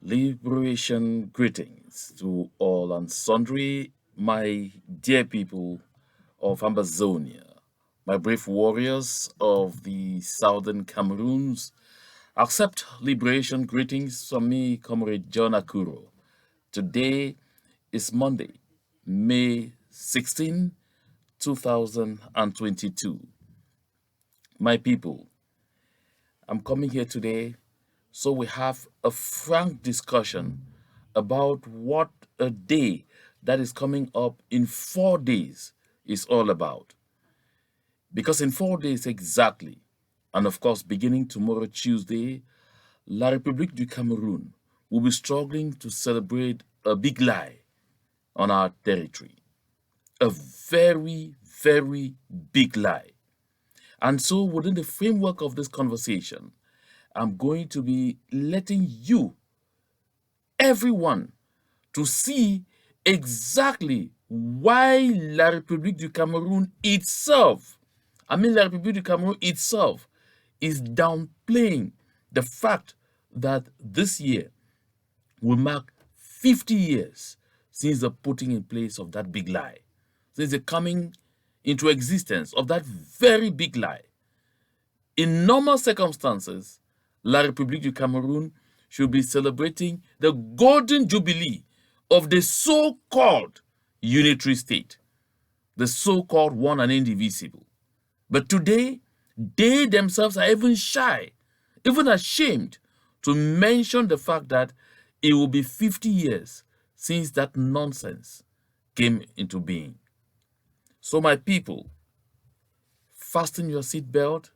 Liberation greetings to all and sundry, my dear people of Ambazonia, my brave warriors of the southern Cameroons. Accept liberation greetings from me, Comrade John Akuro. Today is Monday, May 16, 2022. My people, I'm coming here today so we have a frank discussion about what a day that is coming up in 4 days is all about. Because in 4 days exactly, and of course beginning tomorrow, Tuesday, La République du Cameroon will be struggling to celebrate a big lie on our territory. A very, very big lie. And so within the framework of this conversation, I'm going to be letting you, everyone, to see exactly why La République du Cameroon itself, La République du Cameroon itself, is downplaying the fact that this year will mark 50 years since the putting in place of that big lie, since the coming into existence of that very big lie. In normal circumstances, La République du Cameroon should be celebrating the golden jubilee of the so-called unitary state, the so-called one and indivisible. But today, they themselves are even shy, even ashamed to mention the fact that it will be 50 years since that nonsense came into being. So my people, fasten your seatbelt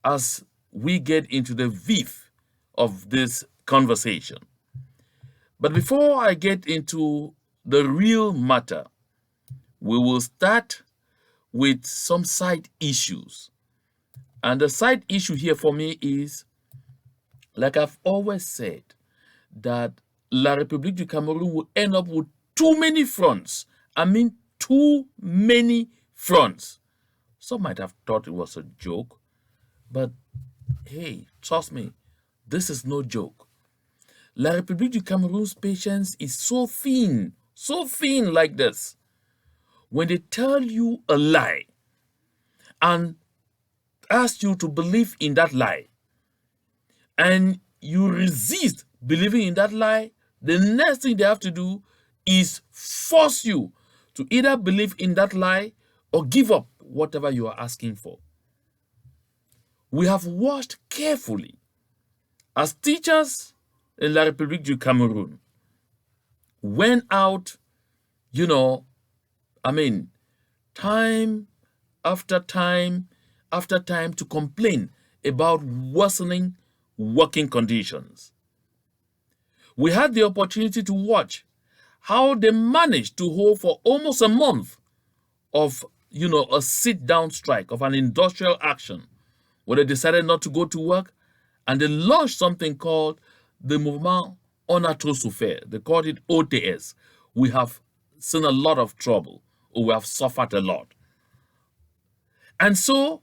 as we get into the weave of this conversation. But before I get into the real matter, we will start with some side issues. And the side issue here for me is, like I've always said, that La République du Cameroon will end up with too many fronts. I mean, too many fronts. Some might have thought it was a joke, but hey, trust me, this is no joke. La République du Cameroon's patience is so thin like this. When they tell you a lie and ask you to believe in that lie, and you resist believing in that lie, the next thing they have to do is force you to either believe in that lie or give up whatever you are asking for. We have watched carefully as teachers in La République du Cameroon went out, time after time after time to complain about worsening working conditions. We had the opportunity to watch how they managed to hold for almost a month of, a sit-down strike, of an industrial action, where they decided not to go to work, and they launched something called the Mouvement On a trop souffert. They called it OTS. We have seen a lot of trouble, or we have suffered a lot. And so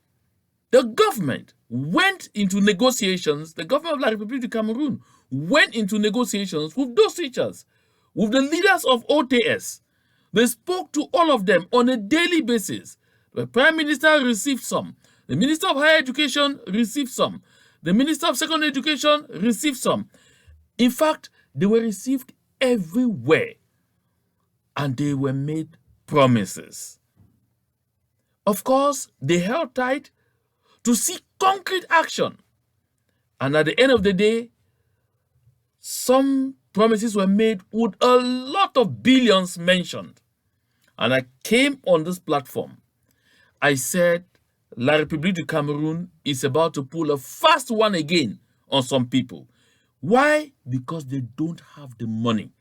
the government went into negotiations, the government of La République du Cameroon went into negotiations with those teachers, with the leaders of OTS. They spoke to all of them on a daily basis. The Prime Minister received some. The Minister of Higher Education received some. The Minister of Secondary Education received some. In fact, they were received everywhere. And they were made promises. Of course, they held tight to see concrete action. And at the end of the day, some promises were made with a lot of billions mentioned. And I came on this platform. I said, La République du Cameroon is about to pull a fast one again on some people. Why? Because they don't have the money.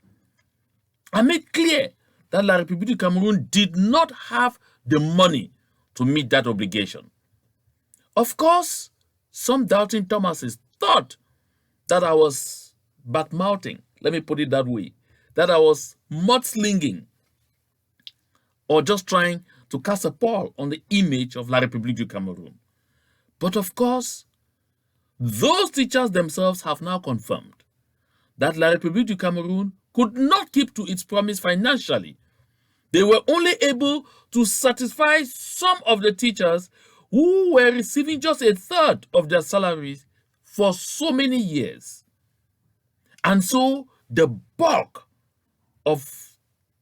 I made clear that La République du Cameroon did not have the money to meet that obligation. Of course, some doubting Thomases thought that I was bad-mouthing, let me put it that way, that I was mudslinging or just trying to cast a pall on the image of La République du Cameroon. But of course, those teachers themselves have now confirmed that La République du Cameroon could not keep to its promise financially. They were only able to satisfy some of the teachers who were receiving just a third of their salaries for so many years. And so the bulk of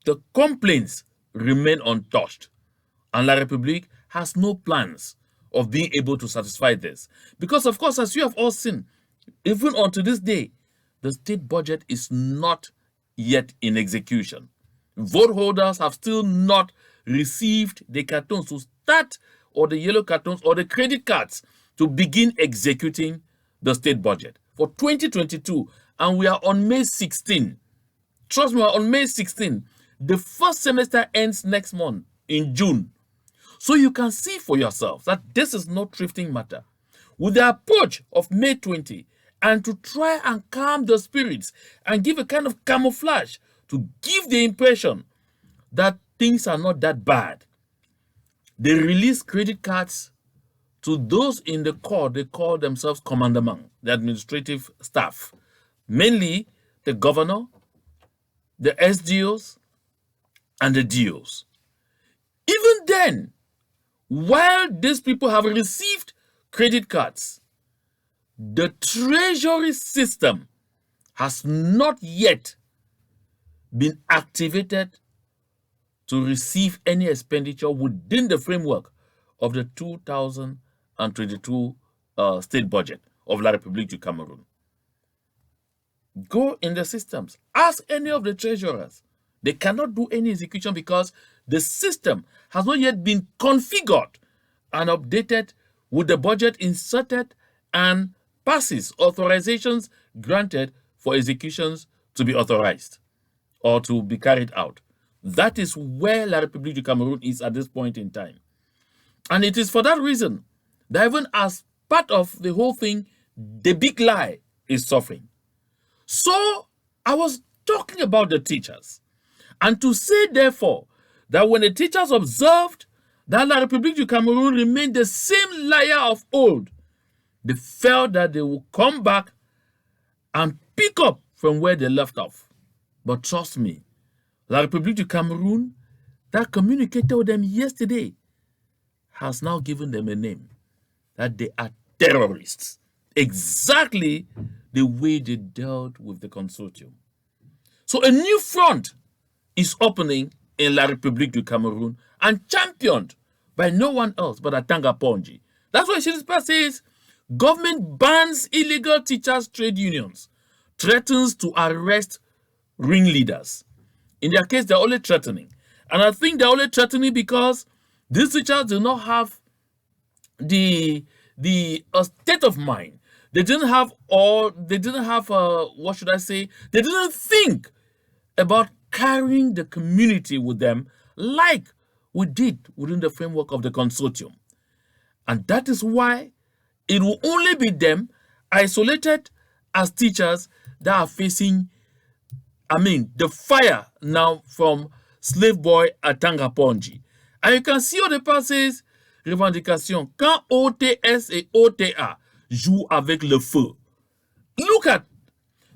the complaints remain untouched. And La République has no plans of being able to satisfy this. Because, of course, as you have all seen, even unto this day, the state budget is not yet in execution. Vote holders have still not received the cartons to start, or the yellow cartons, or the credit cards to begin executing the state budget for 2022. And we are on May 16. Trust me, we are on May 16. The first semester ends next month in June. So you can see for yourself that this is no drifting matter. With the approach of May 20, and to try and calm the spirits and give a kind of camouflage to give the impression that things are not that bad, they release credit cards to those in the corps. They call themselves commandement, the administrative staff, mainly the governor, the SDOs, and the DOs. Even then, while these people have received credit cards, the treasury system has not yet been activated to receive any expenditure within the framework of the 2022 state budget of La République du Cameroon. Go in the systems, ask any of the treasurers. They cannot do any execution because the system has not yet been configured and updated with the budget inserted and passes authorizations granted for executions to be authorized or to be carried out. That is where La République du Cameroon is at this point in time. And it is for that reason that even as part of the whole thing, the big lie is suffering. So I was talking about the teachers. And to say, therefore, that when the teachers observed that La République du Cameroon remained the same liar of old, they felt that they would come back and pick up from where they left off. But trust me, La République du Cameroon, that communicated with them yesterday, has now given them a name, that they are terrorists. Exactly the way they dealt with the consortium. So a new front is opening in La République du Cameroon and championed by no one else but Atanga Ponji. That's why Shakespeare says, government bans illegal teachers' trade unions, threatens to arrest ringleaders. In their case, they're only threatening. And I think they're only threatening because these teachers do not have the state of mind. They didn't have, what should I say? They didn't think about carrying the community with them like we did within the framework of the consortium. And that is why it will only be them, isolated as teachers, that are facing, the fire now from slave boy Atanga Ponji. And you can see on the passes, revendication, quand OTS et OTA jouent avec le feu. Look at,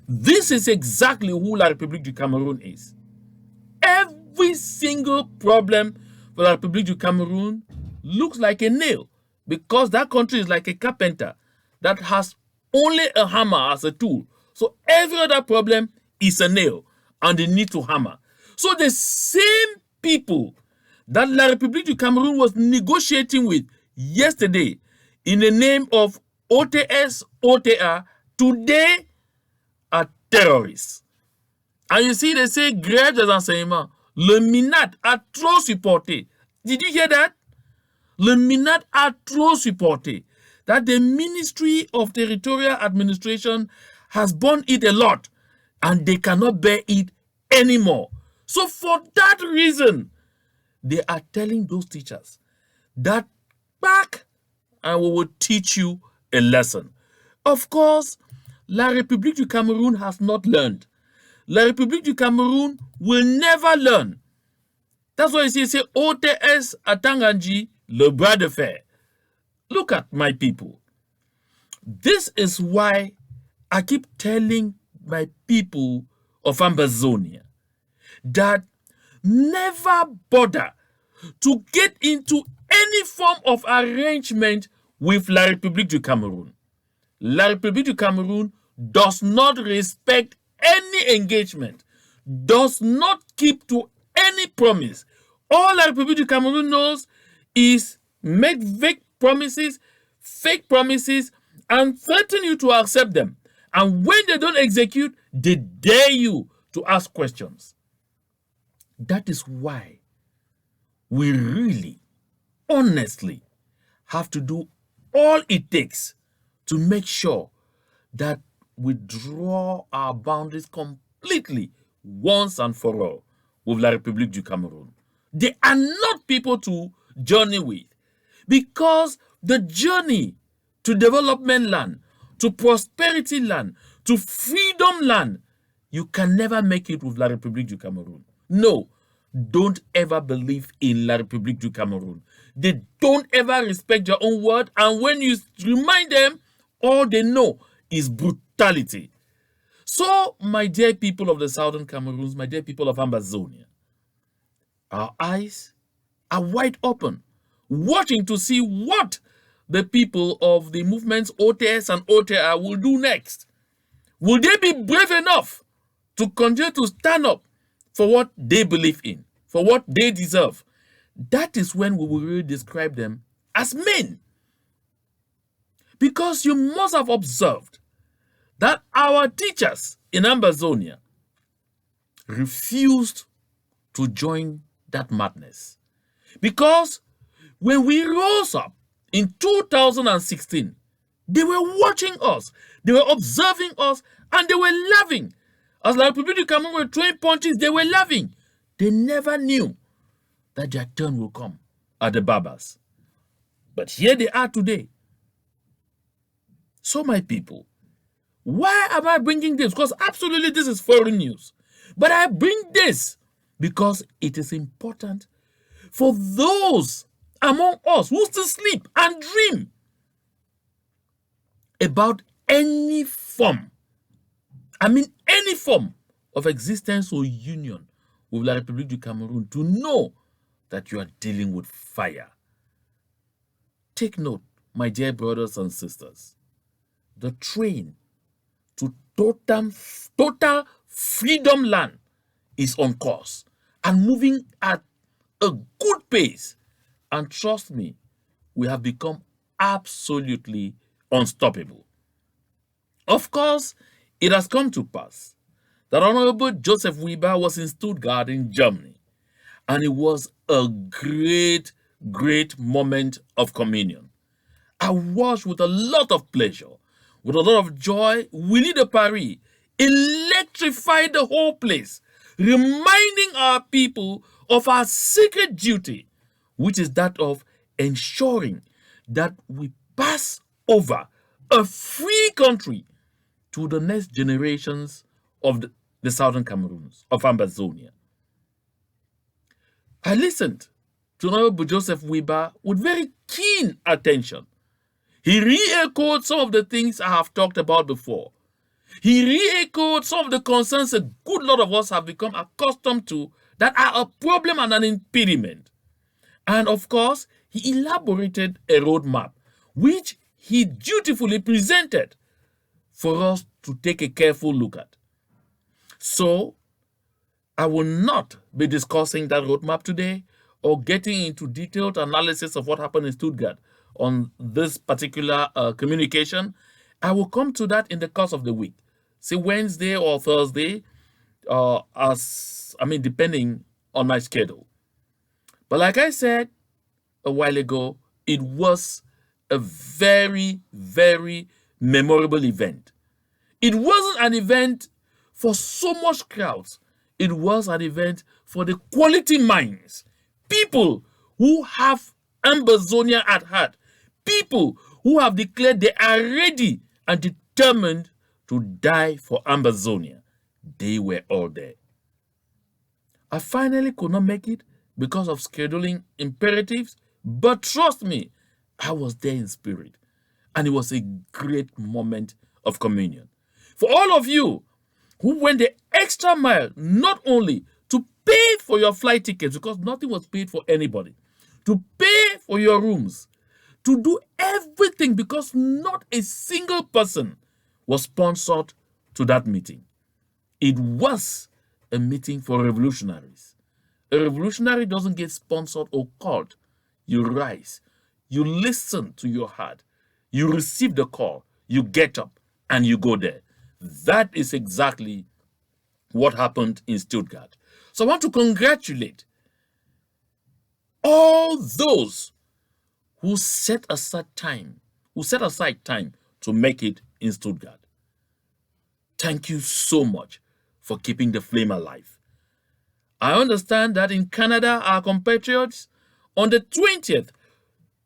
this is exactly who La République du Cameroon is. Every single problem for La République du Cameroon looks like a nail, because that country is like a carpenter that has only a hammer as a tool. So every other problem is a nail and they need to hammer. So the same people that La République du Cameroon was negotiating with yesterday in the name of OTS, OTA, today are terrorists. And you see, they say grève des enseignements. Le MINAT a trop supporté. Did you hear that? Le MINAT a trop supporté. That the Ministry of Territorial Administration has borne it a lot and they cannot bear it anymore. So for that reason, they are telling those teachers that back and we will teach you a lesson. Of course, La République du Cameroon has not learned. La République du Cameroon will never learn. That's why you say OTS Atanganji, le bras de fer. Look at my people. This is why I keep telling my people of Ambazonia that never bother to get into any form of arrangement with La République du Cameroon. La République du Cameroon does not respect any engagement, does not keep to any promise. All La République du Cameroon knows is make fake promises, and threaten you to accept them. And when they don't execute, they dare you to ask questions. That is why we really, honestly, have to do all it takes to make sure that we draw our boundaries completely once and for all with La République du Cameroon. They are not people to journey with, because the journey to development land, to prosperity land, to freedom land, you can never make it with La République du Cameroon. No, don't ever believe in La République du Cameroon. They don't ever respect their own word, and when you remind them, all they know is brutality. So, my dear people of the southern Cameroons, my dear people of Ambazonia, our eyes are wide open, watching to see what the people of the movements OTS and OTR will do next. Will they be brave enough to continue to stand up for what they believe in, for what they deserve? That is when we will really describe them as men. Because you must have observed that our teachers in Ambazonia refused to join that madness. Because when we rose up in 2016, they were watching us, they were observing us, and they were laughing. As La République du Cameroon were throwing punches, they were laughing. They never knew that their turn will come at the Barbers. But here they are today. So, my people, why am I bringing this? Because absolutely this is foreign news. But I bring this because it is important for those among us who still sleep and dream about any form, any form of existence or union with La République du Cameroon, to know that you are dealing with fire. Take note, my dear brothers and sisters, the train to total freedom land is on course and moving at a good pace. And trust me, we have become absolutely unstoppable. Of course, it has come to pass that Honorable Joseph Weber was in Stuttgart in Germany, and it was a great, great moment of communion. I watched with a lot of pleasure, with a lot of joy. Willie de Paris electrified the whole place, reminding our people of our sacred duty, which is that of ensuring that we pass over a free country to the next generations of the southern Cameroons, of Ambazonia. I listened to Honorable Joseph Weber with very keen attention. He re-echoed some of the things I have talked about before. He re-echoed some of the concerns a good lot of us have become accustomed to that are a problem and an impediment. And of course, he elaborated a roadmap, which he dutifully presented for us to take a careful look at. So, I will not be discussing that roadmap today or getting into detailed analysis of what happened in Stuttgart on this particular communication. I will come to that in the course of the week. Say Wednesday or Thursday, depending on my schedule. But like I said a while ago, it was a very, very memorable event. It wasn't an event for so much crowds. It was an event for the quality minds, people who have Ambazonia at heart, people who have declared they are ready and determined to die for Ambazonia. They were all there. I finally could not make it because of scheduling imperatives, but trust me, I was there in spirit, and it was a great moment of communion. For all of you who went the extra mile not only to pay for your flight tickets, because nothing was paid for anybody, to pay for your rooms, to do everything, because not a single person was sponsored to that meeting. It was a meeting for revolutionaries. A revolutionary doesn't get sponsored or called. You rise, you listen to your heart, you receive the call, you get up, and you go there. That is exactly what happened in Stuttgart. So I want to congratulate all those who set aside time, to make it in Stuttgart. Thank you so much for keeping the flame alive. I understand that in Canada, our compatriots, on the 20th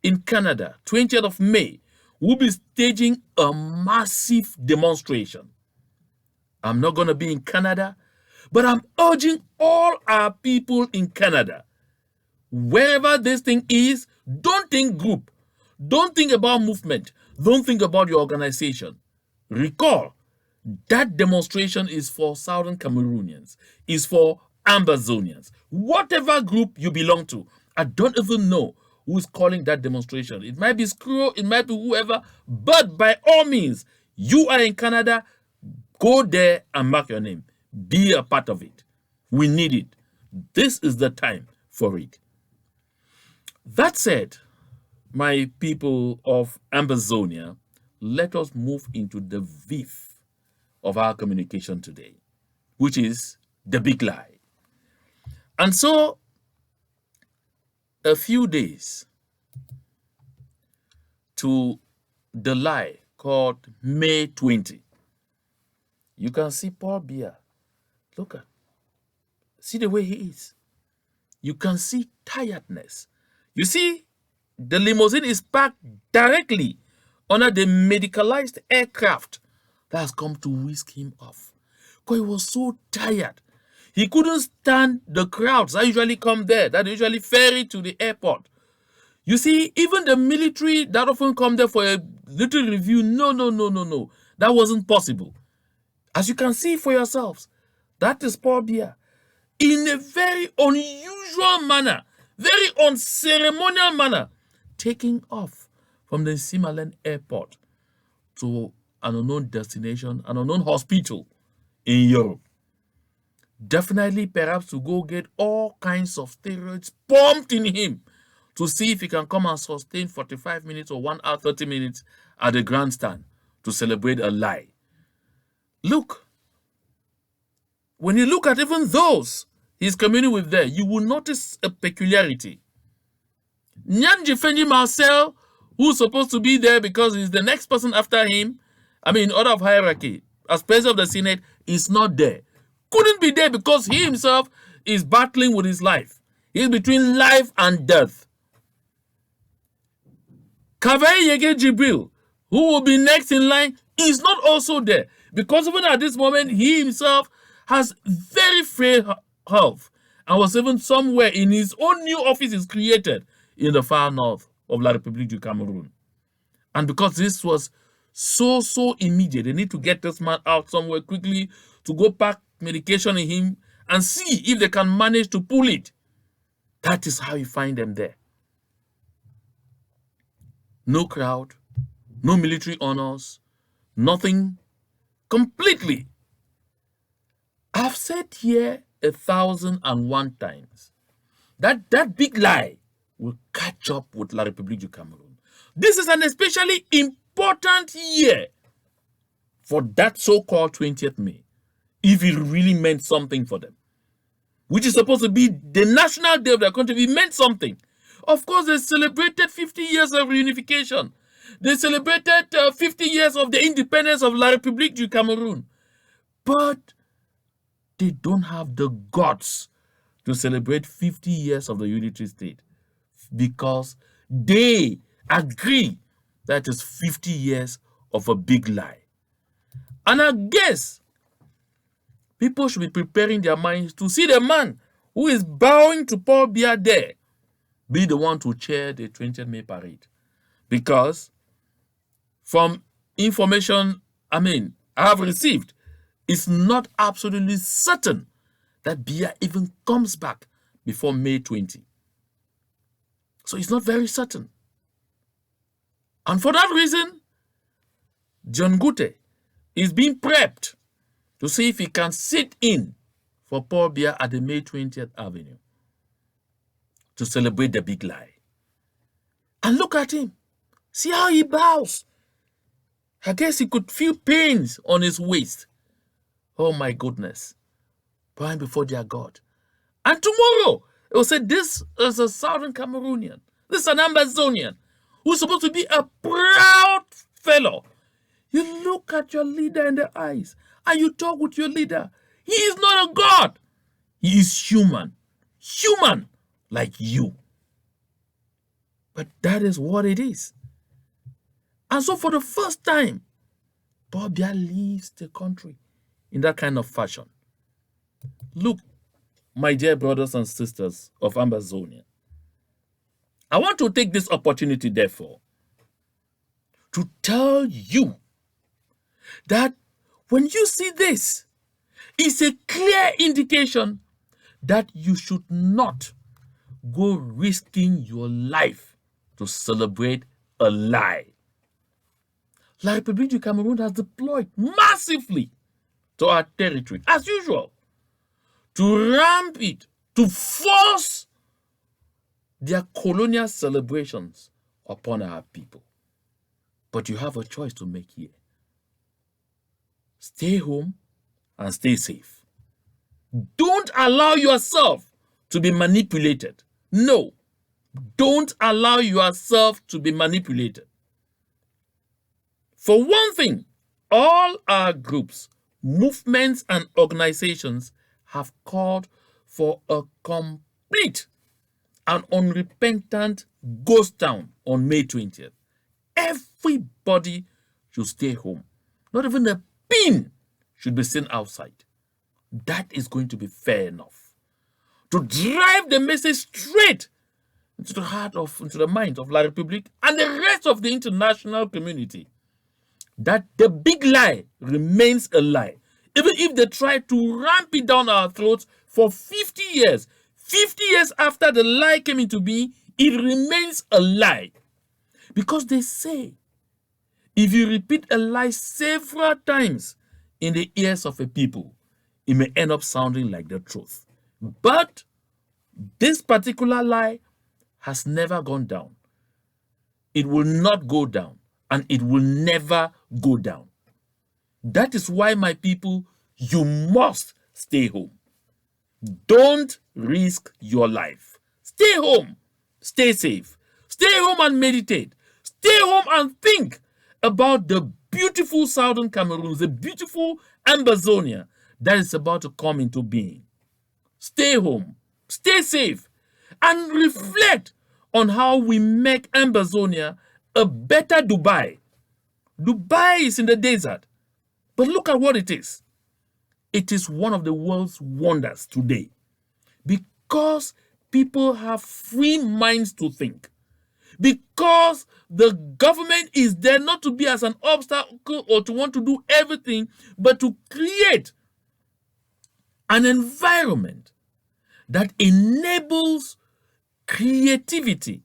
in Canada, 20th of May, will be staging a massive demonstration. I'm not going to be in Canada, but I'm urging all our people in Canada, wherever this thing is, don't think group, don't think about movement, don't think about your organization. Recall, that demonstration is for Southern Cameroonians, is for Ambazonians, whatever group you belong to. I don't even know who's calling that demonstration. It might be Screw, it might be whoever, but by all means, you are in Canada, go there and mark your name. Be a part of it. We need it. This is the time for it. That said, my people of Ambazonia, let us move into the viv of our communication today, which is the big lie. And so, a few days to the lie called May 20, you can see Paul Biya. Look at, see the way he is. You can see tiredness. You see, the limousine is parked directly under the medicalized aircraft that has come to whisk him off. Because he was so tired. He couldn't stand the crowds that usually come there, that usually ferry to the airport. You see, even the military that often come there for a little review, no. That wasn't possible. As you can see for yourselves, that is Paul Biya. In a very unusual manner, very unceremonial manner, taking off from the Simalen airport to an unknown destination, an unknown hospital in Europe. Definitely, perhaps to go get all kinds of steroids pumped in him to see if he can come and sustain 45 minutes or 1 hour, 30 minutes at the grandstand to celebrate a lie. Look, when you look at even those he's communing with there, you will notice a peculiarity. Nyanji Fenji Marcel, who's supposed to be there because he's the next person after him, in order of hierarchy, as president of the Senate, is not there. Couldn't be there because he himself is battling with his life. He's between life and death. Kavai Yege Jibril, who will be next in line, is not also there because even at this moment, he himself has very frail health and was even somewhere in his own new office is created in the far north of La République du Cameroon. And because this was so immediate, they need to get this man out somewhere quickly to go pack medication in him and see if they can manage to pull it. That is how you find them there. No crowd, no military honors, nothing, completely. I've said here 1,001 times that big lie will catch up with La République du Cameroon. This is an especially important year for that so-called 20th May, if it really meant something for them, which is supposed to be the national day of their country. It meant something. Of course, they celebrated 50 years of reunification. They celebrated 50 years of the independence of La République du Cameroon. But they don't have the guts to celebrate 50 years of the unitary state because they agree that is 50 years of a big lie. And I guess people should be preparing their minds to see the man who is bowing to Paul Biya there be the one to chair the 20th May parade. Because from information I have received, It's not absolutely certain that Biya even comes back before May 20. So it's not very certain. And for that reason, John Gute is being prepped to see if he can sit in for Paul Biya at the May 20th Avenue to celebrate the big lie. And look at him. See how he bows. I guess he could feel pains on his waist. Oh my goodness. Bowing before their God. And tomorrow, it will say, this is a Southern Cameroonian. This is an Ambazonian who's supposed to be a proud fellow. You look at your leader in the eyes and you talk with your leader. He is not a god. He is human. Human like you. But that is what it is. And so for the first time, Paul Biya leaves the country in that kind of fashion. Look, my dear brothers and sisters of Ambazonia, I want to take this opportunity, therefore, to tell you that when you see this, it's a clear indication that you should not go risking your life to celebrate a lie. La République du Cameroon has deployed massively to our territory, as usual, to ramp it, to force their colonial celebrations upon our people. But you have a choice to make here. Stay home and stay safe. Don't allow yourself to be manipulated. No, don't allow yourself to be manipulated. For one thing, all our groups, movements, and organizations have called for a complete and unrepentant ghost town on May 20th. Everybody should stay home. Not even a pin should be seen outside. That is going to be fair enough to drive the message straight into the mind of La République and the rest of the international community that the big lie remains a lie. Even if they try to ramp it down our throats for 50 years, 50 years after the lie came into being, it remains a lie. Because they say, if you repeat a lie several times in the ears of a people, it may end up sounding like the truth. But this particular lie has never gone down. It will not go down, and it will never go down. That is why, my people, you must stay home. Don't risk your life. Stay home. Stay safe. Stay home and meditate. Stay home and think about the beautiful Southern Cameroon, the beautiful Ambazonia that is about to come into being. Stay home. Stay safe. And reflect on how we make Ambazonia a better Dubai. Dubai is in the desert. But look at what it is. It is one of the world's wonders today because people have free minds to think. Because the government is there not to be as an obstacle or to want to do everything, but to create an environment that enables creativity,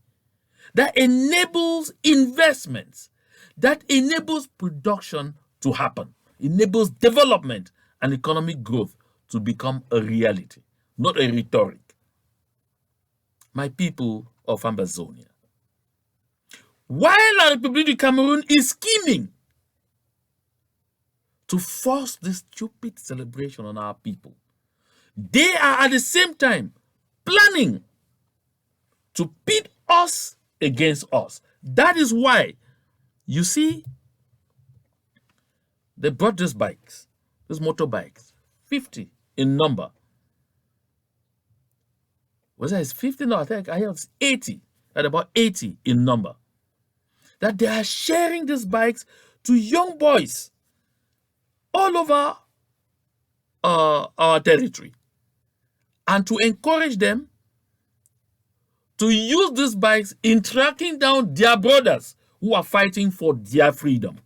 that enables investments, that enables production to happen, enables development and economic growth to become a reality, not a rhetoric. My people of Ambazonia, while La République du Cameroon is scheming to force this stupid celebration on our people, they are at the same time planning to pit us against us. That is why, you see, they brought these bikes, these motorbikes, 50 in number. Was that 50? No, I think I heard it's 80, at about 80 in number. That they are sharing these bikes to young boys all over our territory, and to encourage them to use these bikes in tracking down their brothers who are fighting for their freedom.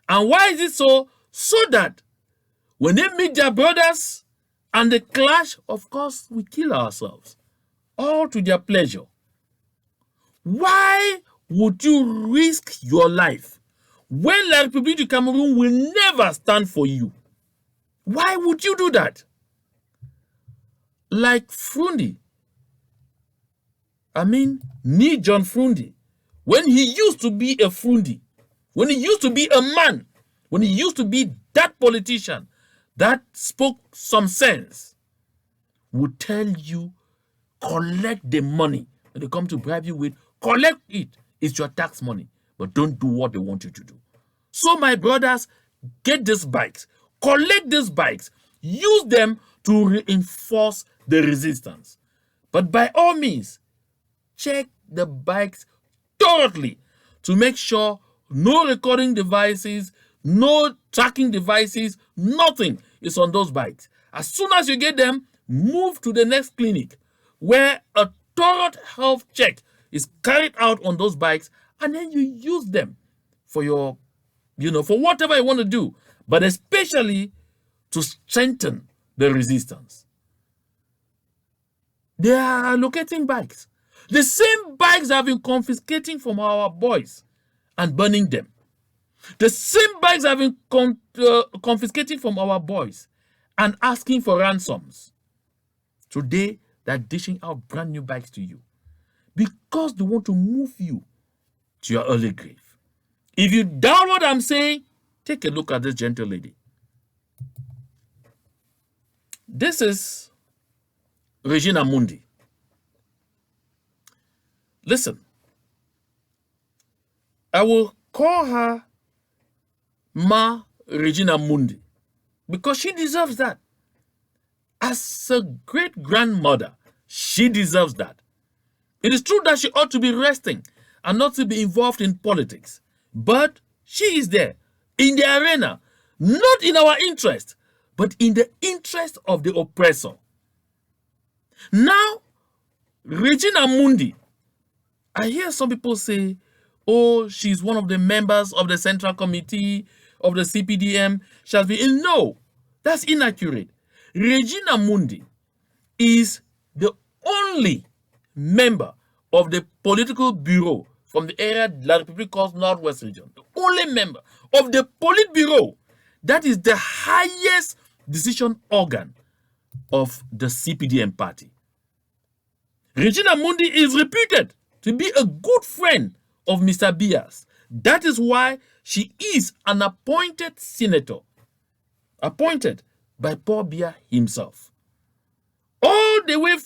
And why is it so? So that When they meet their brothers and they clash, of course, we kill ourselves, all to their pleasure. Why would you risk your life when La République du Cameroon will never stand for you? Why would you do that? Like Fru Ndi, John Fru Ndi, when he used to be a Fru Ndi, when he used to be a man, when he used to be that politician that spoke some sense, would tell you, collect the money. When they come to bribe you with, collect it. It's your tax money, but don't do what they want you to do. So my brothers, get these bikes, collect these bikes, use them to reinforce the resistance. But by all means, check the bikes thoroughly to make sure no recording devices, no tracking devices, nothing is on those bikes. As soon as you get them, move to the next clinic where a thorough health check is carried out on those bikes, and then you use them for your, for whatever you want to do, but especially to strengthen the resistance. They are allocating bikes. The same bikes have been confiscating from our boys and burning them. The same bikes have been confiscating from our boys and asking for ransoms. Today, they're dishing out brand new bikes to you because they want to move you to your early grave. If you doubt what I'm saying, take a look at this gentle lady. This is Regina Mundi. Listen, I will call her Ma Regina Mundi because she deserves that. As a great-grandmother, she deserves that. It is true that she ought to be resting and not to be involved in politics. But she is there, in the arena, not in our interest, but in the interest of the oppressor. Now, Regina Mundi, I hear some people say, oh, she's one of the members of the Central Committee of the CPDM. She has been. No, that's inaccurate. Regina Mundi is the only member of the political bureau from the area La République calls Northwest region. The only member of the Politburo. That is the highest decision organ of the CPDM party. Regina Mundi is reputed to be a good friend of Mr. Biya's. That is why she is an appointed senator, appointed by Paul Biya himself. All the way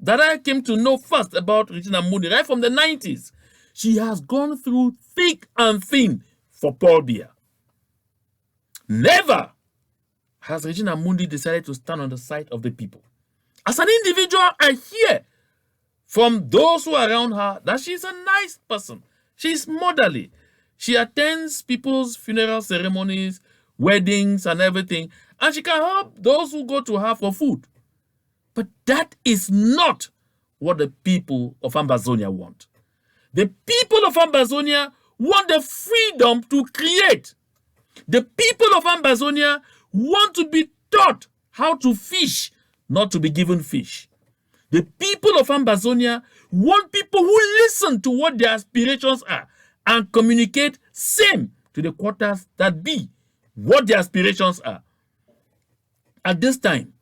that I came to know first about Regina Mundi, right from the 90s, she has gone through thick and thin for Paul Biya. Never has Regina Mundi decided to stand on the side of the people. As an individual, I hear from those who are around her that she's a nice person. She's motherly. She attends people's funeral ceremonies, weddings, and everything, and she can help those who go to her for food. But that is not what the people of Ambazonia want. The people of Ambazonia want the freedom to create. The people of Ambazonia want to be taught how to fish, not to be given fish. The people of Ambazonia want people who listen to what their aspirations are and communicate same to the quarters that be what their aspirations are. At this time,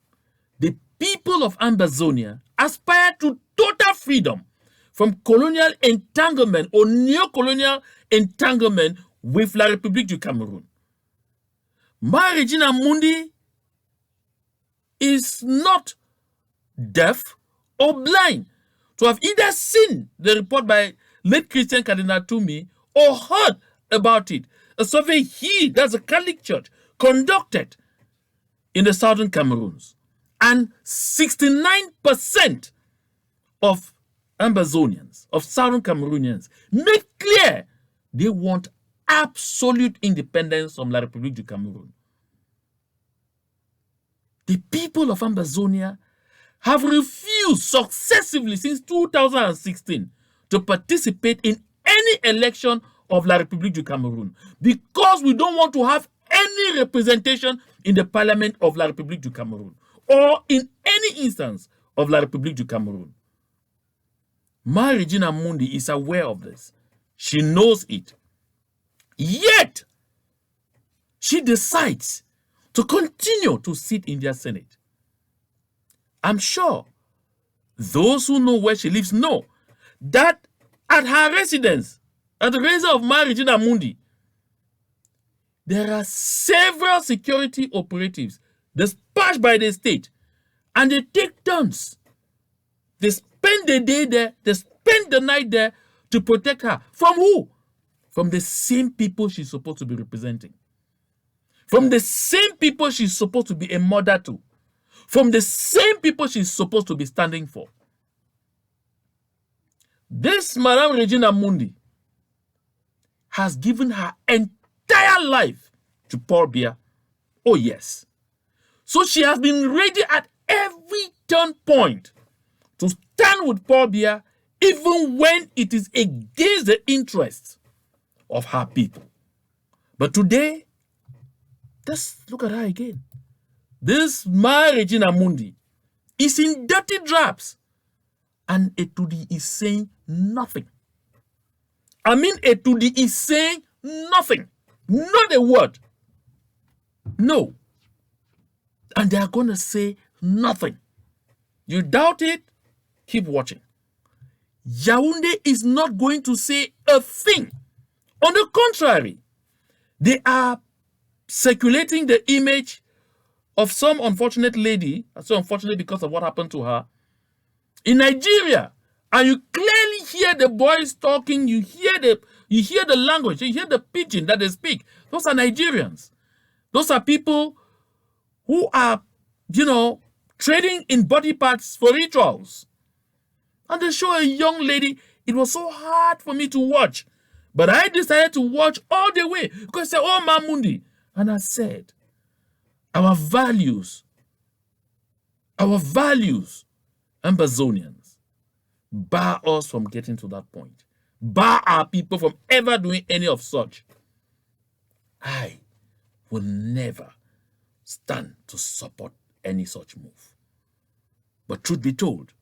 the people of Ambazonia aspire to total freedom from colonial entanglement or neo-colonial entanglement with La République du Cameroon. Ma Regina Mundi is not deaf or blind to have either seen the report by late Christian Cardinal Toumi or heard about it. A survey that's a Catholic church, conducted in the southern Cameroons. And 69% of Ambazonians, of southern Cameroonians, made clear they want absolute independence from La République du Cameroon. The people of Ambazonia have refused successively since 2016 to participate in any election of La République du Cameroon because we don't want to have any representation in the Parliament of La République du Cameroon or in any instance of La République du Cameroon. Regina Mundi is aware of this. She knows it. Yet, she decides to continue to sit in their Senate. I'm sure those who know where she lives know that at her residence, at the residence of Regina Mundi, there are several security operatives dispatched by the state, and they take turns. They spend the day there, they spend the night there to protect her. From who? From the same people she's supposed to be representing. From the same people she's supposed to be a mother to. From the same people she's supposed to be standing for. This Madame Regina Mundi has given her entire life to Paul Biya. Oh yes. So she has been ready at every turn point to stand with Paul Biya, even when it is against the interests of her people. But today, let's look at her again. This Regina Mundi is in dirty drabs, and Etudi is saying nothing. I mean, Etudi is saying nothing. Not a word. No. And they are going to say nothing. You doubt it? Keep watching. Yaoundé is not going to say a thing. On the contrary, they are circulating the image of some unfortunate lady, so unfortunate because of what happened to her, in Nigeria. And you clearly hear the boys talking, you hear the language, you hear the pidgin that they speak. Those are Nigerians. Those are people who are, trading in body parts for rituals. And they show a young lady. It was so hard for me to watch. But I decided to watch all the way. Because I said, oh, Mamundi. And I said, our values, Ambazonians, bar us from getting to that point. Bar our people from ever doing any of such. I will never stand to support any such move. But truth be told,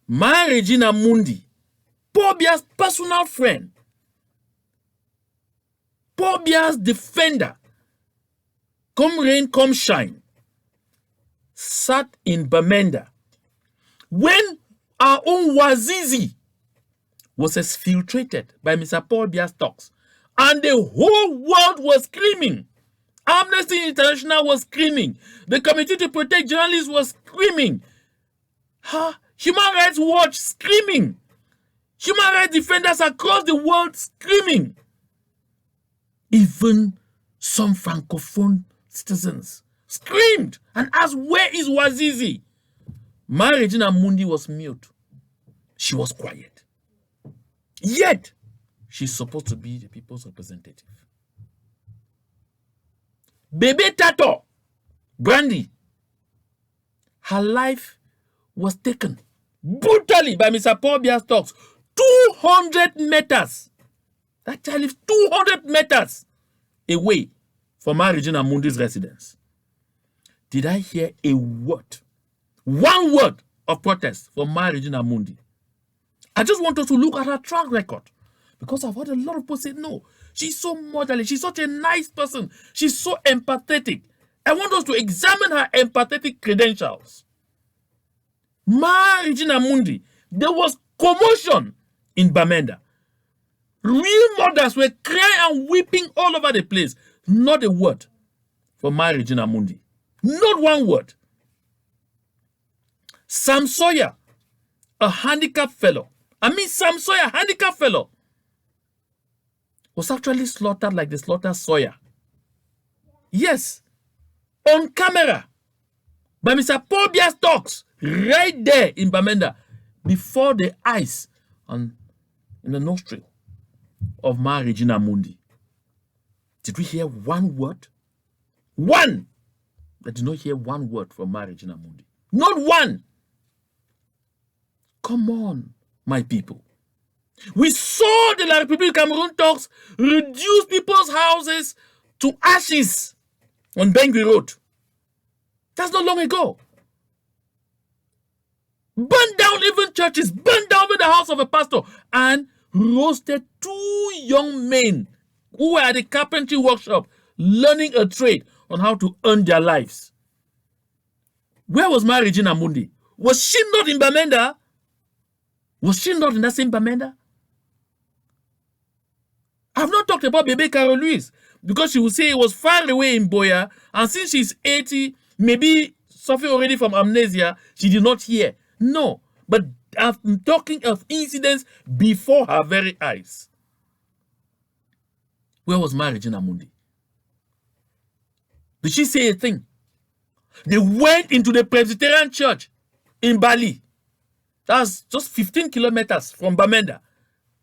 my Regina Mundi, Paul Biya's personal friend, Paul Biya's defender, come rain, come shine, sat in Bamenda when our own Wazizi was exfiltrated by Mr. Paul Biya's talks, and the whole world was screaming. Amnesty International was screaming. The Committee to Protect Journalists was screaming. Human Rights Watch screaming. Human rights defenders across the world screaming. Even some Francophone citizens screamed and asked, where is Wazizi? My Regina Mundi was mute. She was quiet. Yet, she's supposed to be the people's representative. Bebe Tato, Brandy, her life was taken brutally by Mr. Paul Biya's talks. 200 meters. That child lives 200 meters away from my Regina Mundi's residence. Did I hear a word, one word of protest from my Regina Mundi? I just want us to look at her track record, because I've heard a lot of people say, no, she's so motherly, she's such a nice person, she's so empathetic. I want us to examine her empathetic credentials. My Regina Mundi, there was commotion in Bamenda. Real mothers were crying and weeping all over the place. Not a word from my Regina Mundi. Not one word. Sam Sawyer, a handicapped fellow. Sam Sawyer, handicapped fellow, was actually slaughtered like they slaughtered Sawyer. Yes, on camera, by Mr. Paul Biya's talks, right there in Bamenda, before the eyes and in the nostril of my Regina Mundi. Did we hear one word? One! I did not hear one word from my Regina Mundi. Not one! Come on, my people. We saw the La République Cameroon talks reduce people's houses to ashes on Bangui Road. That's not long ago. Burned down even churches, burned down even the house of a pastor, and roasted 2 young men who were at the carpentry workshop learning a trade on how to earn their lives. Where was my Regina Mundi? Was she not in Bamenda? Was she not in that same Bamenda? I've not talked about Bebe Carol Louise because she will say it was far away in Biya, and since she's 80, maybe suffering already from amnesia, she did not hear. No, but I'm talking of incidents before her very eyes. Where was my Regina Mundi? Did she say a thing? They went into the Presbyterian church in Bali. That's just 15 kilometers from Bamenda.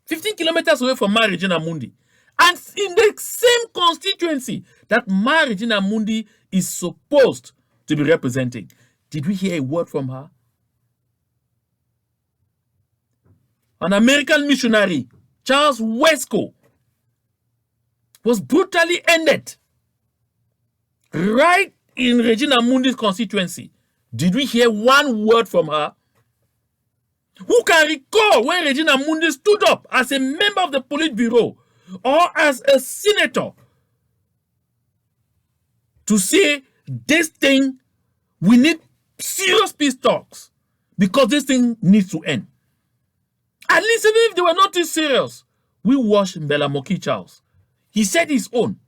15 kilometers away from my Regina Mundi. And in the same constituency that my Regina Mundi is supposed to be representing. Did we hear a word from her? An American missionary, Charles Wesco, was brutally ended right in Regina Mundi's constituency. Did we hear one word from her? Who can recall when Regina Mundi stood up as a member of the Politburo or as a senator to say, this thing, we need serious peace talks because this thing needs to end? At least even if they were not too serious, we watched Mbela Moki Charles. He said his own.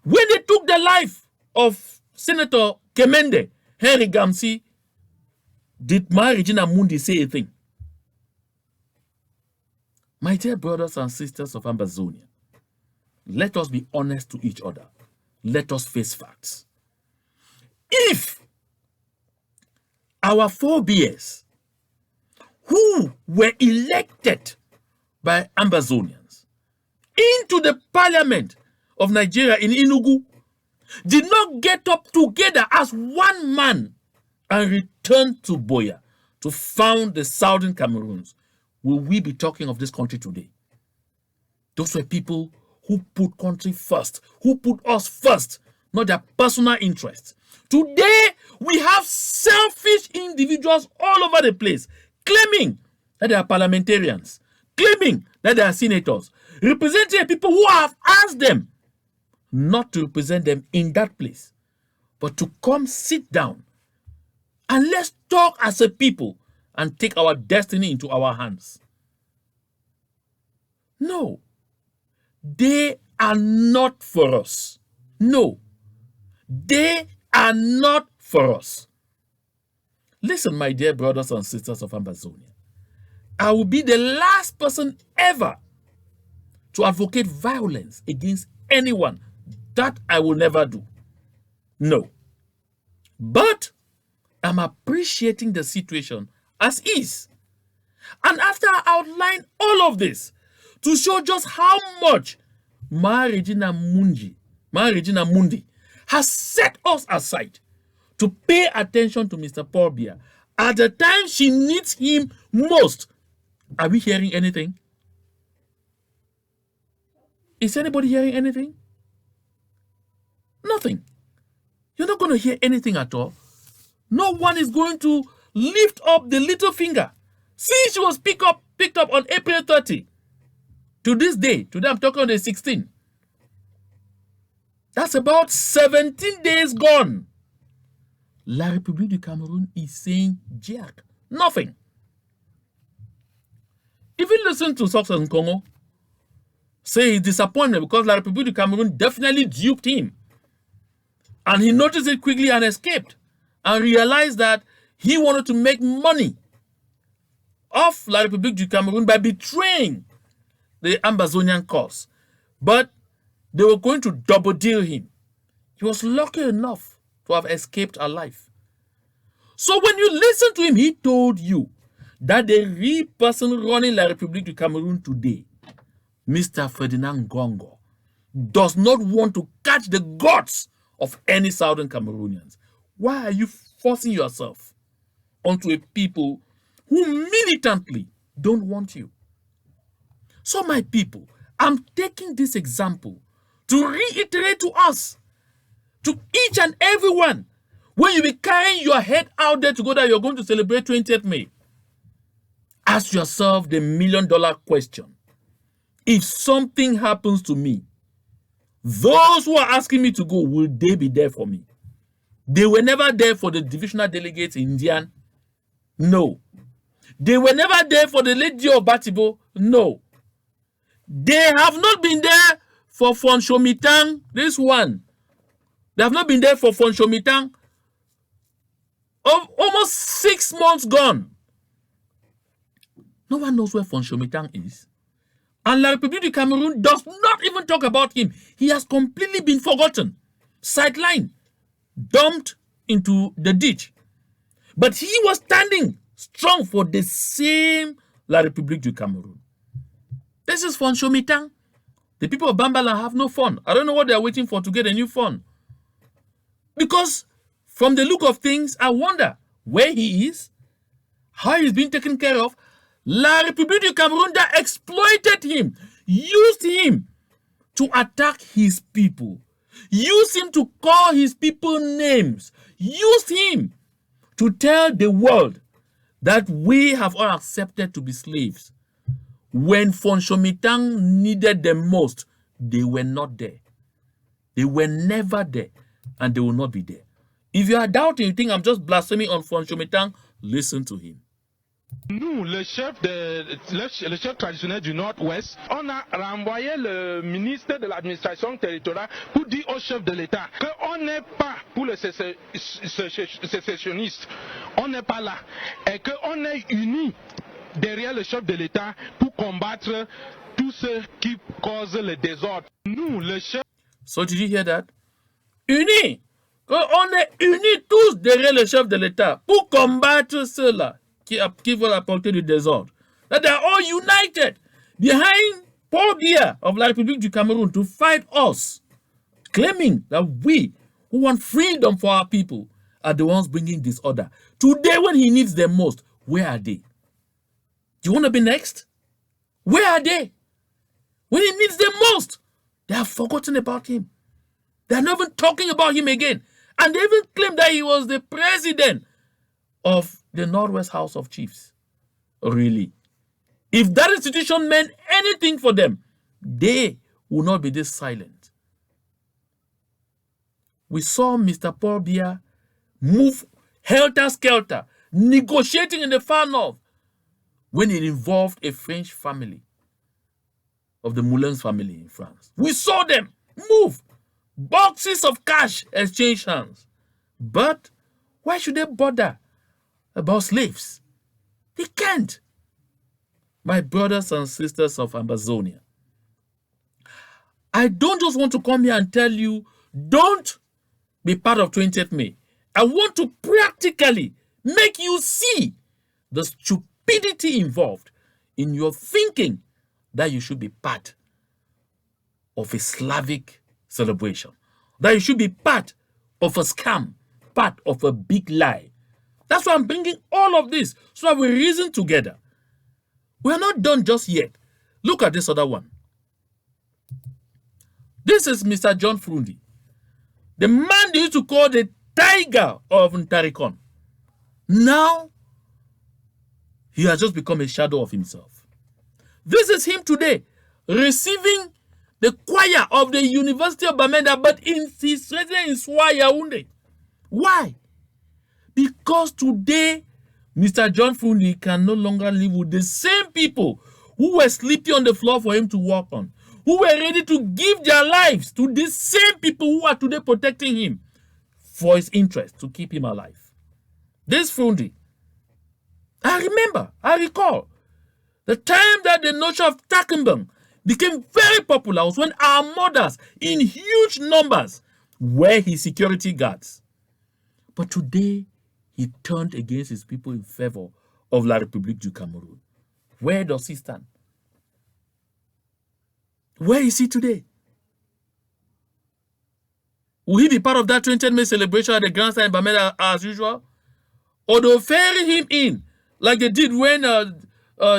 When they took the life of Senator Kemende, Henry Gamsi, did my Regina Mundi say a thing? My dear brothers and sisters of Ambazonia, let us be honest to each other. Let us face facts. If our forebears who were elected by Ambazonians into the parliament of Nigeria in Enugu did not get up together as one man and return to Biya to found the Southern Cameroons, will we be talking of this country today? Those were people who put country first, who put us first, not their personal interests. Today, we have selfish individuals all over the place, claiming that they are parliamentarians, claiming that they are senators, representing people who have asked them not to represent them in that place, but to come sit down and let's talk as a people and take our destiny into our hands. No, they are not for us. No, they are not for us. Listen, my dear brothers and sisters of Ambazonia, I will be the last person ever to advocate violence against anyone. That I will never do. No. But I'm appreciating the situation as is. And after I outline all of this to show just how much my Regina Mundi has set us aside to pay attention to Mr. Paul Biya at the time she needs him most. Are we hearing anything? Is anybody hearing anything? Nothing. You're not going to hear anything at all. No one is going to lift up the little finger. Since she was picked up on April 30 to this day, today I'm talking on the 16th. That's about 17 days gone. La République du Cameroon is saying jack. Nothing. Even listen to Success in Congo say he's disappointed because La République du Cameroon definitely duped him. And he noticed it quickly and escaped and realized that he wanted to make money off La République du Cameroon by betraying the Ambazonian cause. But they were going to double deal him. He was lucky enough to have escaped alive. So when you listen to him, he told you that the real person running La République du Cameroon today, Mr. Ferdinand Gongo, does not want to catch the guts of any Southern Cameroonians. Why are you forcing yourself onto a people who militantly don't want you? So my people, I'm taking this example to reiterate to us To each and every one. When you be carrying your head out there to go that you're going to celebrate 20th May, ask yourself the $1,000,000 question. If something happens to me, those who are asking me to go, will they be there for me? They were never there for the divisional delegates in Indian. No. They were never there for the lady of Batibo. No. They have not been there for Fonshomitang. This one. They have not been there for Fonshomitang. Almost 6 months gone. No one knows where Fonshomitang is. And La République du Cameroon does not even talk about him. He has completely been forgotten, sidelined, dumped into the ditch. But he was standing strong for the same La République du Cameroon. This is Fonshomitang. The people of Bambala have no phone. I don't know what they're waiting for to get a new phone. Because from the look of things, I wonder where he is, how he's being taken care of. La République du Cameroon that exploited him, used him to attack his people, used him to call his people names, used him to tell the world that we have all accepted to be slaves. When Fonshomitang needed them most, they were not there. They were never there, and they will not be there. If you are doubting, you think I'm just blaspheming on Fonshomitang, listen to him. Nous, le chef traditionnel du Nord-Ouest, on a renvoyé le ministre de l'administration territoriale pour dire au chef de l'État qu'on n'est pas pour les sécessionnistes, on n'est pas là, et qu'on est unis derrière le chef de l'État pour combattre tous ceux qui causent le désordre. Nous, le chef... So did you hear that? Unis! On est unis tous derrière le chef de l'État pour combattre ceux-là qui veulent apporter du désordre. That they are all united behind Paul Biya of La République du Cameroon to fight us, claiming that we who want freedom for our people are the ones bringing disorder. Today, when he needs them most, where are they? Do you want to be next? Where are they? When he needs them most, they have forgotten about him. They are not even talking about him again. And they even claim that he was the president of the Northwest House of Chiefs. Really? If that institution meant anything for them, they would not be this silent. We saw Mr. Paul Biya move helter-skelter, negotiating in the far north when it involved a French family of the Moulins family in France. We saw them move. Boxes of cash exchange hands. But why should they bother about slaves? They can't. My brothers and sisters of Ambazonia, I don't just want to come here and tell you, don't be part of 20th May. I want to practically make you see the stupidity involved in your thinking that you should be part of a Slavic celebration, that you should be part of a scam, part of a big lie. That's why I'm bringing all of this, so that we reason together. We're not done just yet. Look at this other one. This is Mr. John Fru Ndi, the man they used to call the tiger of Ntarikon. Now, he has just become a shadow of himself. This is him today, receiving the choir of the University of Bamenda, but he's resident in Yaoundé. Why? Because today, Mr. John Fru Ndi can no longer live with the same people who were sleeping on the floor for him to walk on, who were ready to give their lives to the same people who are today protecting him for his interest, to keep him alive. This Fru Ndi, I recall, the time that the notion of Takimbang became very popular was when our mothers, in huge numbers, were his security guards. But today, he turned against his people in favor of La République du Cameroon. Where does he stand? Where is he today? Will he be part of that 20th May celebration at the grandstand in Bamenda as usual? Or they'll ferry him in, like they did when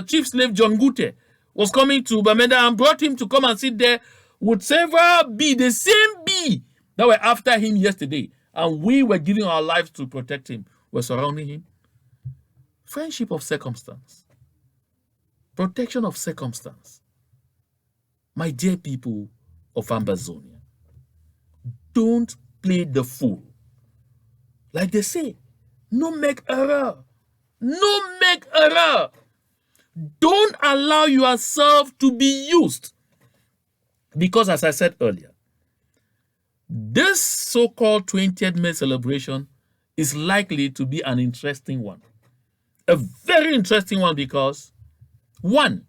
Chief Slave John Gute was coming to Bamenda and brought him to come and sit there with several B, the same B that were after him yesterday, and we were giving our lives to protect him, were surrounding him. Friendship of circumstance. Protection of circumstance. My dear people of Ambazonia, don't play the fool. Like they say, no make error. No make error. Don't allow yourself to be used. Because as I said earlier, this so-called 20th May celebration is likely to be an interesting one. A very interesting one because, one,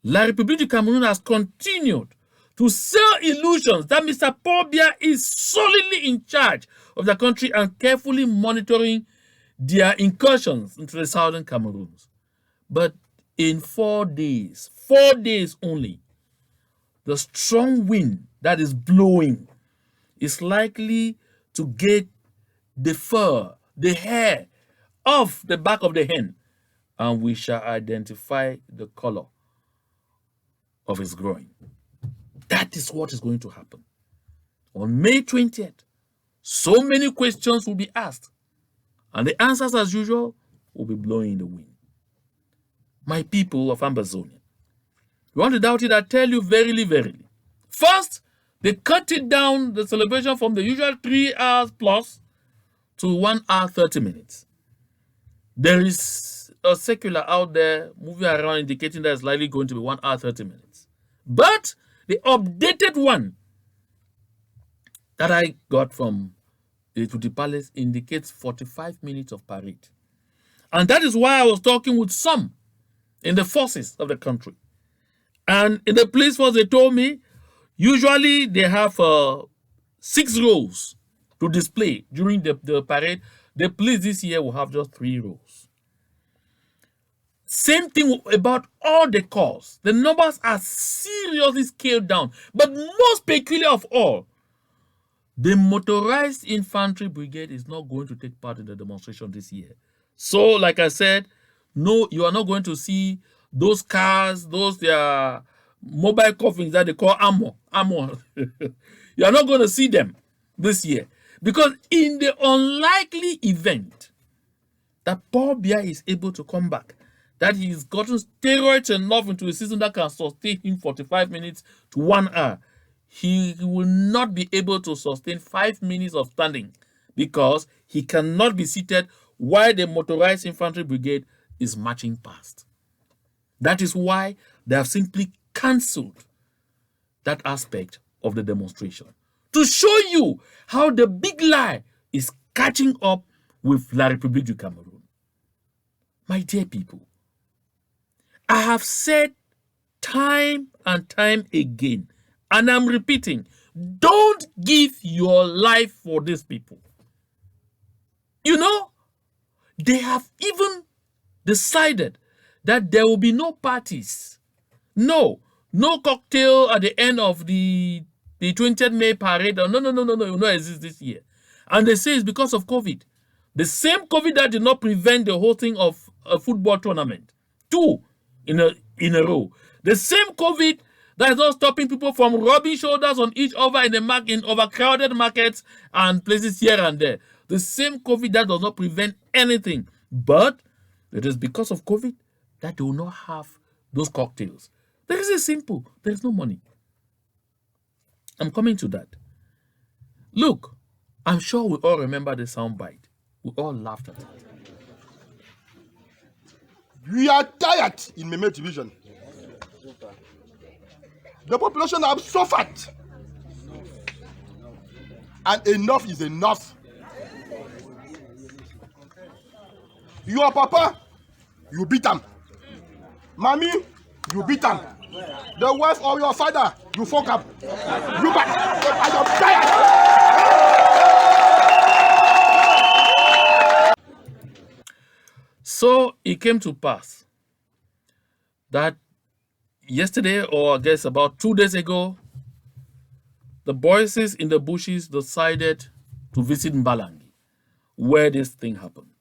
La République du Cameroon has continued to sell illusions that Mr. Paul Biya is solidly in charge of the country and carefully monitoring their incursions into the southern Cameroons. But in 4 days only, the strong wind that is blowing is likely to get the fur, the hair off the back of the hen, and we shall identify the color of his groin. That is what is going to happen. On May 20th, so many questions will be asked, and the answers, as usual, will be blowing in the wind. My people of Ambazonia, you want to doubt it? I tell you verily, verily. First, they cut it down, the celebration, from the usual 3 hours plus to 1 hour 30 minutes. There is a circular out there moving around indicating that it's likely going to be 1 hour 30 minutes. But the updated one that I got from the Palace indicates 45 minutes of parade. And that is why I was talking with some in the forces of the country. And in the police force, they told me, usually they have 6 rows to display during the parade. The police this year will have just 3 rows. Same thing about all the corps. The numbers are seriously scaled down. But most peculiar of all, the motorized infantry brigade is not going to take part in the demonstration this year. So, like I said, no, you are not going to see those cars, those their mobile coffins that they call ammo. You are not going to see them this year. Because in the unlikely event that Paul Biya is able to come back, that he's gotten steroids enough into a system that can sustain him 45 minutes to 1 hour, he will not be able to sustain 5 minutes of standing because he cannot be seated while the motorized infantry brigade is marching past. That is why they have simply cancelled that aspect of the demonstration to show you how the big lie is catching up with La République du Cameroon. My dear people, I have said time and time again, and I'm repeating, don't give your life for these people. You know, they have even decided that there will be no parties. No cocktail at the end of the 20th May parade. No, it will not exist this year. And they say it's because of COVID. The same COVID that did not prevent the hosting of a football tournament. 2 in a row. The same COVID that is not stopping people from rubbing shoulders on each other in overcrowded markets and places here and there. The same COVID that does not prevent anything. But it is because of COVID that they will not have those cocktails. The reason is simple. There is no money. I'm coming to that. Look, I'm sure we all remember the soundbite. We all laughed at it. We are tired in Meme Division. The population have suffered. And enough is enough. Your papa, you beat him. Mommy, you beat him. The wife of your father, you fuck up. You back. I am tired. So it came to pass that yesterday, or I guess about 2 days ago, the voices in the bushes decided to visit Mbalangi, where this thing happened,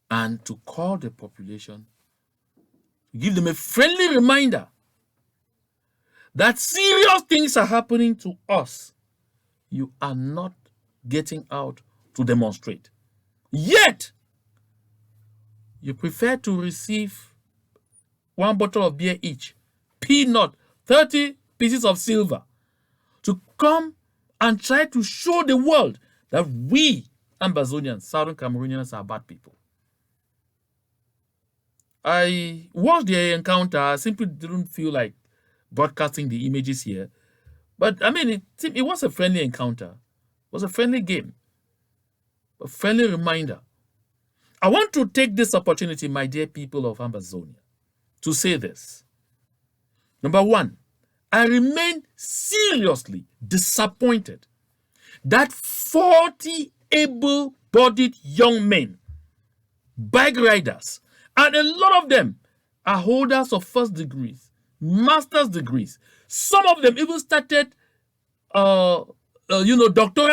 and to call the population, give them a friendly reminder that serious things are happening to us, you are not getting out to demonstrate. Yet, you prefer to receive 1 bottle of beer each, peanut, 30 pieces of silver, to come and try to show the world that we, Ambazonians, Southern Cameroonians, are bad people. I watched the encounter. I simply didn't feel like broadcasting the images here. But I mean, it was a friendly encounter. It was a friendly game, a friendly reminder. I want to take this opportunity, my dear people of Ambazonia, to say this. Number one, I remain seriously disappointed that 40 able-bodied young men, bike riders, and a lot of them are holders of first degrees, master's degrees. Some of them even started, doctoral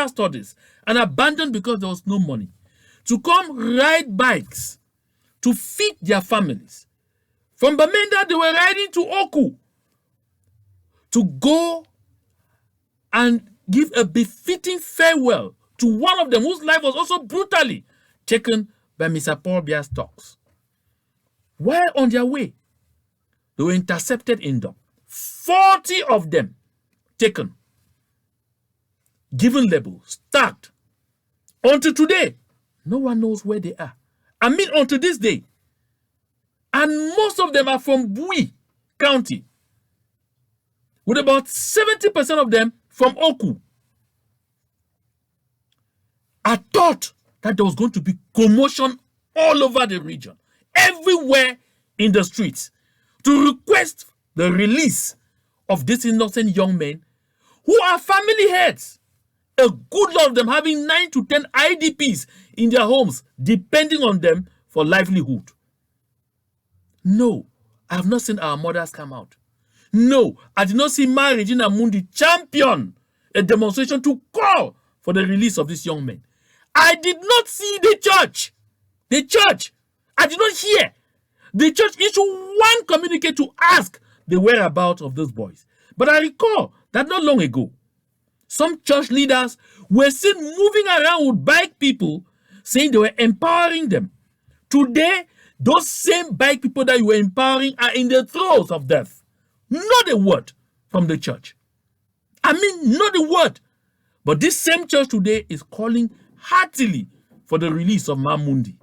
studies and abandoned because there was no money, to come ride bikes to feed their families. From Bamenda, they were riding to Oku to go and give a befitting farewell to one of them whose life was also brutally taken by Mr. Paul Biya's talks. While on their way, they were intercepted in Dom. 40 of them taken, given labels, tagged. Until today, no one knows where they are. I mean, until this day. And most of them are from Bui County, with about 70% of them from Oku. I thought that there was going to be commotion all over the region, everywhere in the streets, to request the release of these innocent young men who are family heads. A good lot of them having 9 to 10 IDPs in their homes, depending on them for livelihood. No, I have not seen our mothers come out. No, I did not see my Regina Mundi champion a demonstration to call for the release of these young men. I did not see the church. The church. I did not hear the church issue one communique to ask the whereabouts of those boys. But I recall that not long ago, some church leaders were seen moving around with bike people saying they were empowering them. Today, those same bike people that you were empowering are in the throes of death. Not a word from the church. I mean, not a word. But this same church today is calling heartily for the release of Mundi.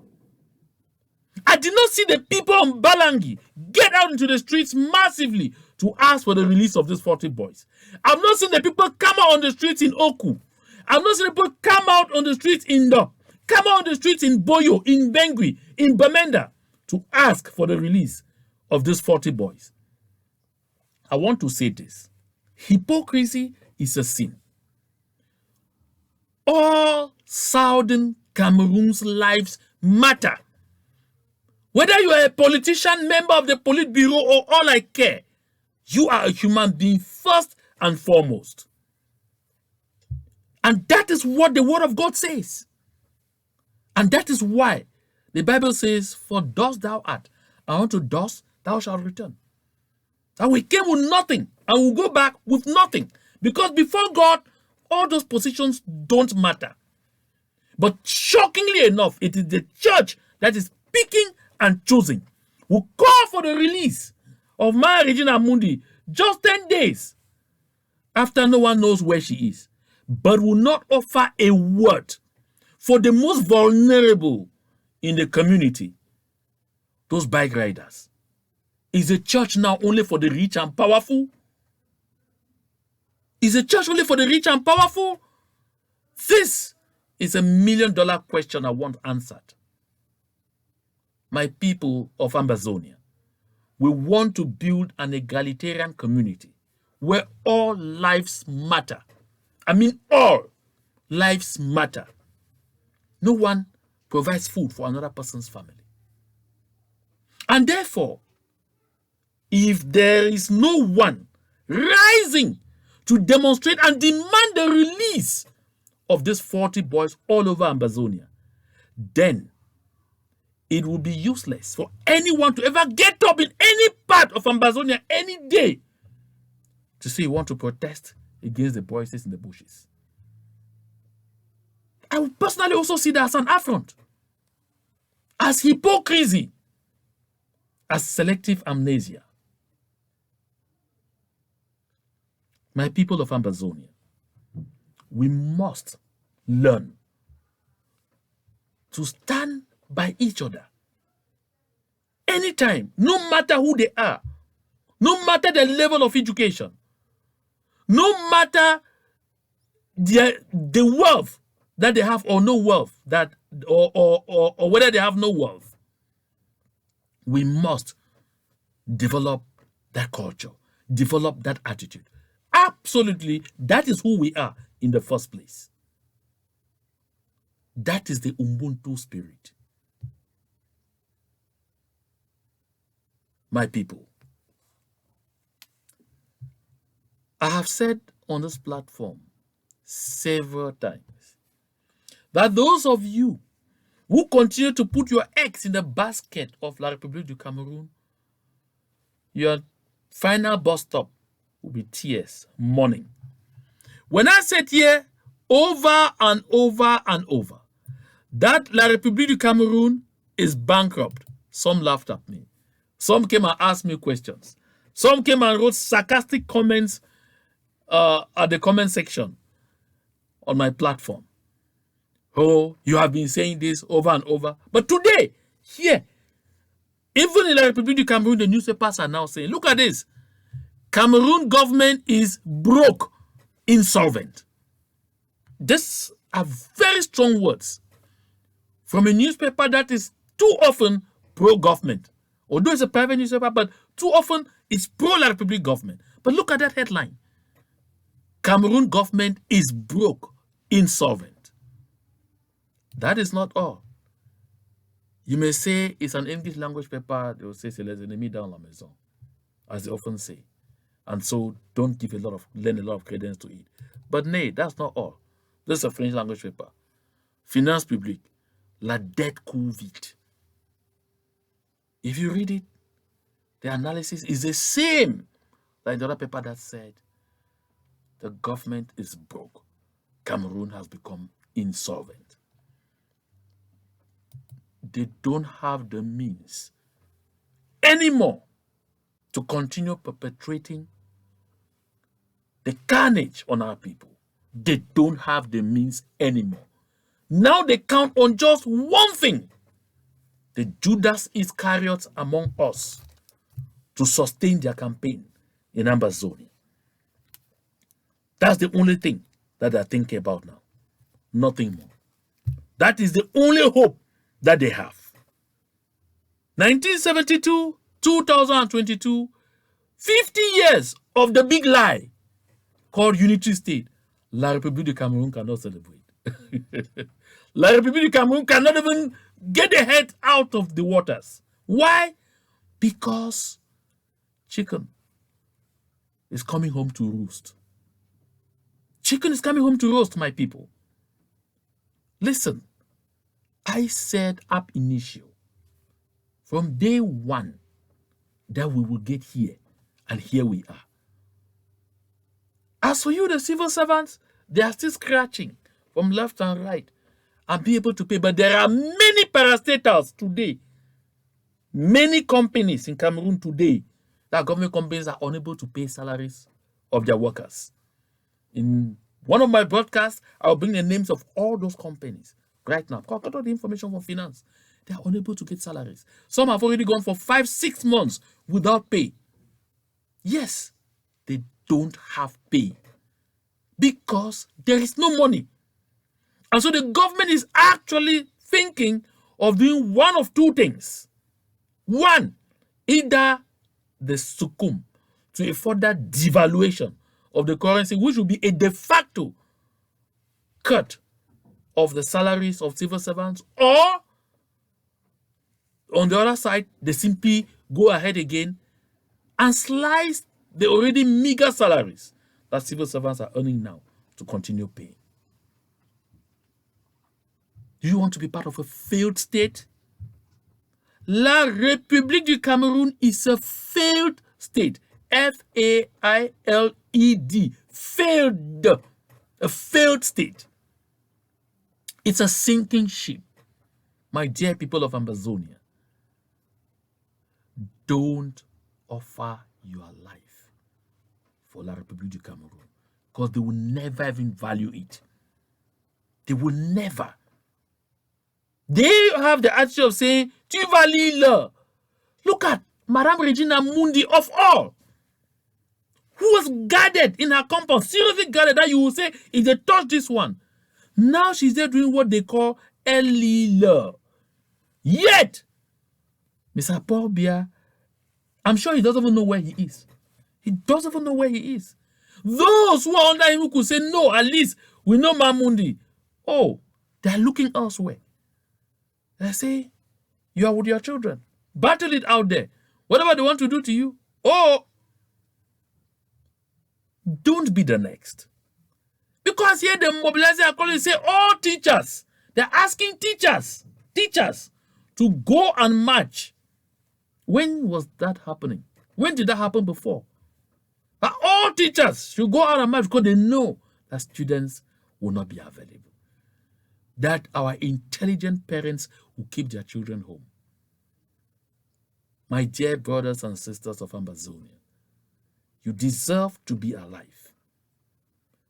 I did not see the people on Balangi get out into the streets massively to ask for the release of these 40 boys. I've not seen the people come out on the streets in Oku. I've not seen the people come out on the streets in Do, come out on the streets in Boyo, in Bengui, in Bamenda to ask for the release of these 40 boys. I want to say this. Hypocrisy is a sin. All Southern Cameroon's lives matter. Whether you are a politician, member of the Politburo, or all I care, you are a human being first and foremost. And that is what the Word of God says. And that is why the Bible says, for dust thou art, and unto dust thou shalt return. And we came with nothing, and we'll go back with nothing. Because before God, all those positions don't matter. But shockingly enough, it is the church that is picking and choosing. We call for the release of my Regina Mundi just 10 days after no one knows where she is, but will not offer a word for the most vulnerable in the community, those bike riders. Is the church now only for the rich and powerful? Is the church only for the rich and powerful? This is $1 million question I want answered. My people of Ambazonia, we want to build an egalitarian community where all lives matter. I mean, all lives matter. No one provides food for another person's family. And therefore, if there is no one rising to demonstrate and demand the release of these 40 boys all over Ambazonia, then it will be useless for anyone to ever get up in any part of Ambazonia any day to say you want to protest against the voices in the bushes. I would personally also see that as an affront, as hypocrisy, as selective amnesia. My people of Ambazonia, we must learn to stand by each other anytime, no matter who they are, no matter the level of education, no matter the wealth that they have or no wealth, that or whether they have no wealth. We must develop that culture, develop that attitude. Absolutely, that is who we are in the first place. That is the Ubuntu spirit. My people, I have said on this platform several times that those of you who continue to put your eggs in the basket of La République du Cameroon, your final bus stop will be tears, mourning. When I said here over and over and over that La République du Cameroon is bankrupt, some laughed at me. Some came and asked me questions. Some came and wrote sarcastic comments at the comment section on my platform. Oh, you have been saying this over and over. But today, here, even in La République du Cameroon, the newspapers are now saying, look at this. Cameroon government is broke, insolvent. These are very strong words from a newspaper that is too often pro-government. Although it's a private newspaper, but too often it's pro-La République government. But look at that headline. Cameroon government is broke, insolvent. That is not all. You may say it's an English language paper. They will say c'est les ennemis dans la maison, as they often say. And so don't lend a lot of credence to it. But nay, that's not all. This is a French language paper. Finance publique, la dette coule vite. If you read it, the analysis is the same like the other paper that said the government is broke. Cameroon has become insolvent. They don't have the means anymore to continue perpetrating the carnage on our people. They don't have the means anymore. Now they count on just one thing, the Judas Iscariot among us, to sustain their campaign in Ambazonia. That's the only thing that they're thinking about now. Nothing more. That is the only hope that they have. 1972, 2022, 50 years of the big lie called Unitary State. La République du Cameroon cannot celebrate. La République du Cameroon cannot even get their head out of the waters. Why? Because chicken is coming home to roost. Chicken is coming home to roast, my people. Listen, I said ab initio, from day one, that we will get here, and here we are. As for you, the civil servants, they are still scratching from left and right and be able to pay. But there are many parastatals today, many companies in Cameroon today, that government companies are unable to pay salaries of their workers. In one of my broadcasts, I'll bring the names of all those companies right now. I've got all the information from finance. They are unable to get salaries. Some have already gone for 5-6 months without pay. Yes, they don't have pay because there is no money. And so the government is actually thinking of doing one of two things. One, either they succumb to a further devaluation of the currency, which will be a de facto cut of the salaries of civil servants, or on the other side, they simply go ahead again and slice the already meager salaries that civil servants are earning now to continue paying. Do you want to be part of a failed state? La République du Cameroon is a failed state. Failed ED, failed, a failed state. It's a sinking ship. My dear people of Ambazonia, don't offer your life for La République du Cameroon, because they will never even value it. They will never. They have the attitude of saying, tu vas l'île. Look at Madame Regina Mundi of all, who was guarded in her compound, seriously guarded, that you will say, if they touch this one. Now she's there doing what they call l'île. Yet, Mr. Paul Biya, I'm sure he doesn't even know where he is. He doesn't even know where he is. Those who are under him who could say, no, at least we know Mamundi. Oh, they're looking elsewhere. They say, you are with your children. Battle it out there. Whatever they want to do to you. Oh, don't be the next. Because here the mobilizing are calling, say, all teachers. They're asking teachers to go and march. When was that happening? When did that happen before? But all teachers should go out and march because they know that students will not be available. That our intelligent parents will keep their children home. My dear brothers and sisters of Ambazonia, you deserve to be alive,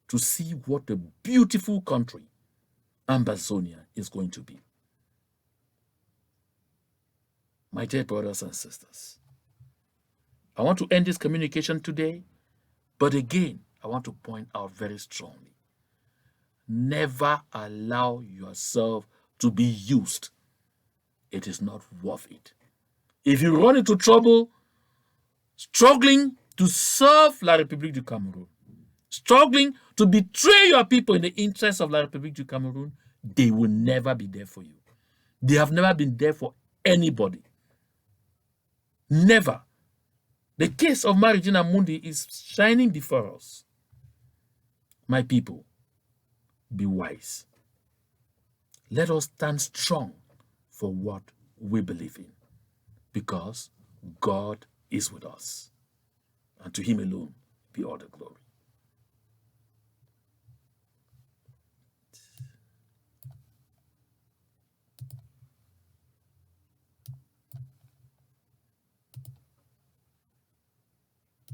to see what a beautiful country Ambazonia is going to be. My dear brothers and sisters, I want to end this communication today, but again, I want to point out very strongly, never allow yourself to be used. It is not worth it. If you run into trouble, struggling to serve La République du Cameroon, struggling to betray your people in the interest of La République du Cameroon, they will never be there for you. They have never been there for anybody. Never. The case of Regina Mundi is shining before us. My people, be wise. Let us stand strong for what we believe in, because God is with us, and to him alone be all the glory.